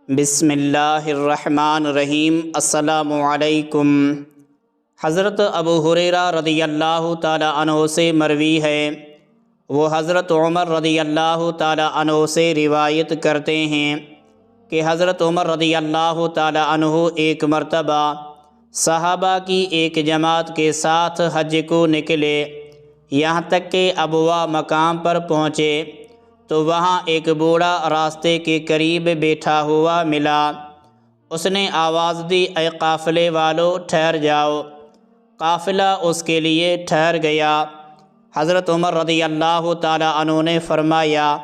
بسم اللہ الرحمن الرحیم۔ السلام علیکم۔ حضرت ابو ہریرہ رضی اللہ تعالی عنہ سے مروی ہے، وہ حضرت عمر رضی اللہ تعالی عنہ سے روایت کرتے ہیں کہ حضرت عمر رضی اللہ تعالی عنہ ایک مرتبہ صحابہ کی ایک جماعت کے ساتھ حج کو نکلے، یہاں تک کہ ابوا مقام پر پہنچے تو وہاں ایک بوڑھا راستے کے قریب بیٹھا ہوا ملا۔ اس نے آواز دی، اے قافلے والو ٹھہر جاؤ۔ قافلہ اس کے لیے ٹھہر گیا۔ حضرت عمر رضی اللہ تعالی عنہ نے فرمایا،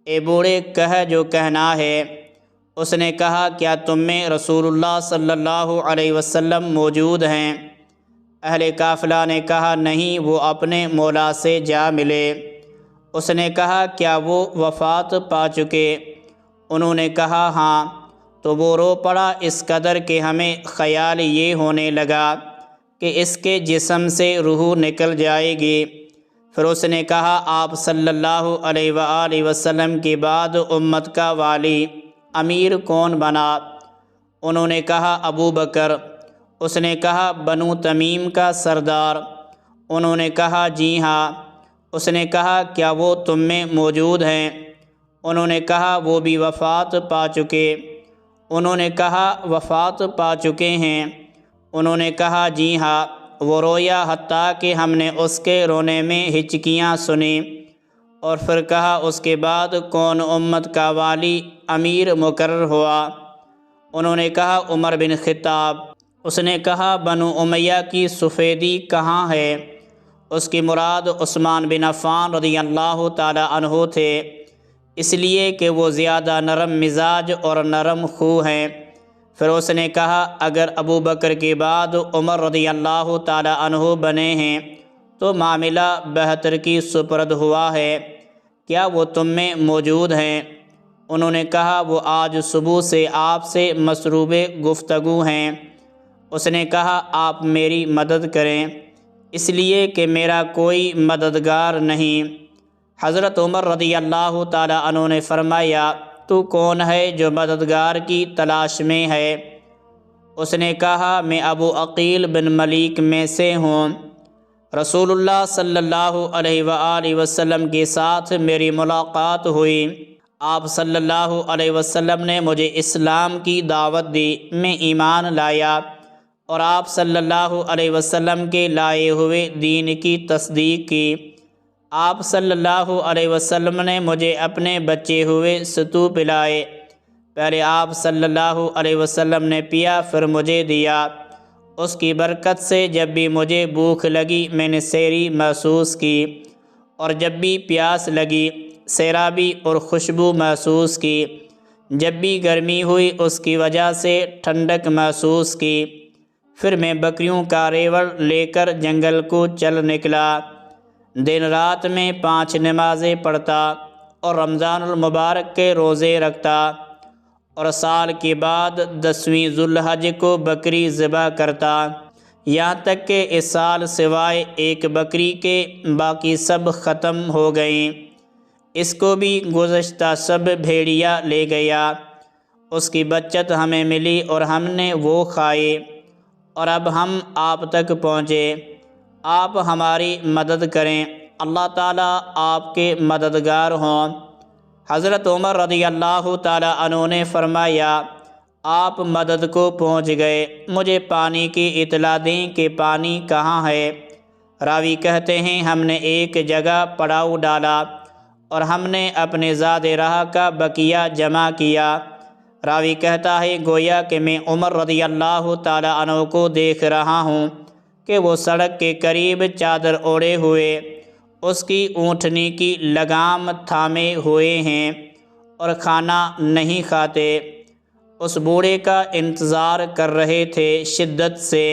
اے بوڑھے کہہ جو کہنا ہے۔ اس نے کہا، کیا تم میں رسول اللہ صلی اللہ علیہ وسلم موجود ہیں؟ اہل قافلہ نے کہا، نہیں، وہ اپنے مولا سے جا ملے۔ اس نے کہا، کیا وہ وفات پا چکے؟ انہوں نے کہا، ہاں۔ تو وہ رو پڑا اس قدر کہ ہمیں خیال یہ ہونے لگا کہ اس کے جسم سے روح نکل جائے گی۔ پھر اس نے کہا، آپ صلی اللہ علیہ وآلہ وسلم کے بعد امت کا والی امیر کون بنا؟ انہوں نے کہا، ابو بکر۔ اس نے کہا، بنو تمیم کا سردار؟ انہوں نے کہا، جی ہاں۔ اس نے کہا، کیا وہ تم میں موجود ہیں؟ انہوں نے کہا، وہ بھی وفات پا چکے۔ انہوں نے کہا، وفات پا چکے ہیں؟ انہوں نے کہا، جی ہاں۔ وہ رویا حتیٰ کہ ہم نے اس کے رونے میں ہچکیاں سنیں، اور پھر کہا، اس کے بعد کون امت کا والی امیر مقرر ہوا؟ انہوں نے کہا، عمر بن خطاب۔ اس نے کہا، بنو امیہ کی سفیدی کہاں ہے؟ اس کی مراد عثمان بن عفان رضی اللہ تعالی عنہ تھے، اس لیے کہ وہ زیادہ نرم مزاج اور نرم خو ہیں۔ پھر اس نے کہا، اگر ابو بکر کے بعد عمر رضی اللہ تعالی عنہ بنے ہیں تو معاملہ بہتر کی سپرد ہوا ہے، کیا وہ تم میں موجود ہیں؟ انہوں نے کہا، وہ آج صبح سے آپ سے مصروف گفتگو ہیں۔ اس نے کہا، آپ میری مدد کریں، اس لیے کہ میرا کوئی مددگار نہیں۔ حضرت عمر رضی اللہ تعالی عنہ نے فرمایا، تو کون ہے جو مددگار کی تلاش میں ہے؟ اس نے کہا، میں ابو عقیل بن ملیک میں سے ہوں۔ رسول اللہ صلی اللہ علیہ وآلہ وسلم کے ساتھ میری ملاقات ہوئی۔ آپ صلی اللہ علیہ وسلم نے مجھے اسلام کی دعوت دی، میں ایمان لایا، اور آپ صلی اللہ علیہ وسلم کے لائے ہوئے دین کی تصدیق کی۔ آپ صلی اللہ علیہ وسلم نے مجھے اپنے بچے ہوئے ستو پلائے۔ پہلے آپ صلی اللہ علیہ وسلم نے پیا، پھر مجھے دیا۔ اس کی برکت سے جب بھی مجھے بھوک لگی میں نے سیری محسوس کی، اور جب بھی پیاس لگی سیرابی اور خوشبو محسوس کی۔ جب بھی گرمی ہوئی اس کی وجہ سے ٹھنڈک محسوس کی۔ پھر میں بکریوں کا ریوڑ لے کر جنگل کو چل نکلا۔ دن رات میں 5 نمازیں پڑھتا، اور رمضان المبارک کے روزے رکھتا، اور سال کے بعد 10ویں ذو الحج کو بکری ذبح کرتا، یہاں تک کہ اس سال سوائے ایک بکری کے باقی سب ختم ہو گئیں۔ اس کو بھی گزشتہ سب بھیڑیا لے گیا۔ اس کی بچت ہمیں ملی اور ہم نے وہ کھائے، اور اب ہم آپ تک پہنچے۔ آپ ہماری مدد کریں، اللہ تعالیٰ آپ کے مددگار ہوں۔ حضرت عمر رضی اللہ تعالیٰ عنہ نے فرمایا، آپ مدد کو پہنچ گئے، مجھے پانی کی اطلاع دیں کہ پانی کہاں ہے۔ راوی کہتے ہیں، ہم نے ایک جگہ پڑاؤ ڈالا اور ہم نے اپنے زاد راہ کا بقیہ جمع کیا۔ راوی کہتا ہے، گویا کہ میں عمر رضی اللہ تعالی عنہ کو دیکھ رہا ہوں کہ وہ سڑک کے قریب چادر اوڑھے ہوئے اس کی اونٹنی کی لگام تھامے ہوئے ہیں اور کھانا نہیں کھاتے، اس بوڑھے کا انتظار کر رہے تھے شدت سے۔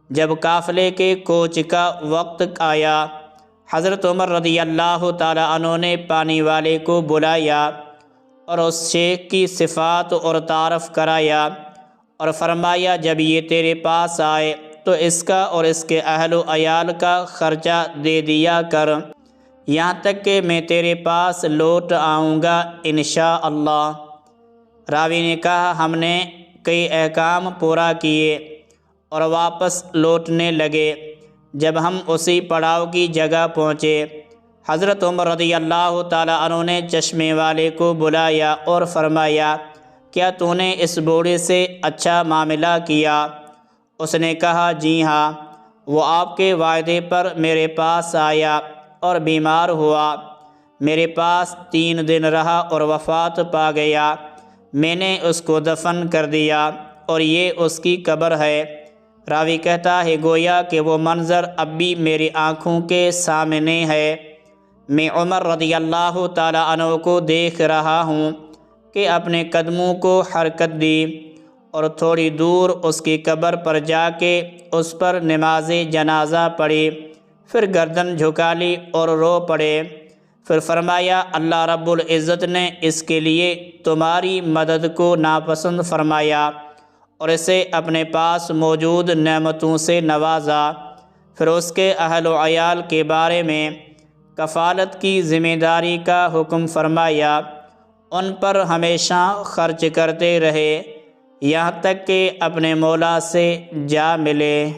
جب قافلے کے کوچ کا وقت آیا، حضرت عمر رضی اللہ تعالی عنہ نے پانی والے کو بلایا اور اس شیخ کی صفات اور تعارف کرایا، اور فرمایا، جب یہ تیرے پاس آئے تو اس کا اور اس کے اہل و عیال کا خرچہ دے دیا کر، یہاں تک کہ میں تیرے پاس لوٹ آؤں گا انشاءاللہ۔ راوی نے کہا ہم نے کئی احکام پورا کیے اور واپس لوٹنے لگے۔ جب ہم اسی پڑاؤ کی جگہ پہنچے، حضرت عمر رضی اللہ تعالیٰ عنہ نے چشمے والے کو بلایا اور فرمایا کیا تو نے اس بوڑھے سے اچھا معاملہ کیا؟ اس نے کہا جی ہاں، وہ آپ کے وعدے پر میرے پاس آیا اور بیمار ہوا، میرے پاس 3 دن رہا اور وفات پا گیا۔ میں نے اس کو دفن کر دیا اور یہ اس کی قبر ہے۔ راوی کہتا ہے گویا کہ وہ منظر اب بھی میری آنکھوں کے سامنے ہے۔ میں عمر رضی اللہ تعالیٰ عنہ کو دیکھ رہا ہوں کہ اپنے قدموں کو حرکت دی اور تھوڑی دور اس کی قبر پر جا کے اس پر نماز جنازہ پڑھی، پھر گردن جھکا لی اور رو پڑے۔ پھر فرمایا اللہ رب العزت نے اس کے لیے تمہاری مدد کو ناپسند فرمایا اور اسے اپنے پاس موجود نعمتوں سے نوازا۔ پھر اس کے اہل و عیال کے بارے میں کفالت کی ذمہ داری کا حکم فرمایا، ان پر ہمیشہ خرچ کرتے رہے یہاں تک کہ اپنے مولا سے جا ملے۔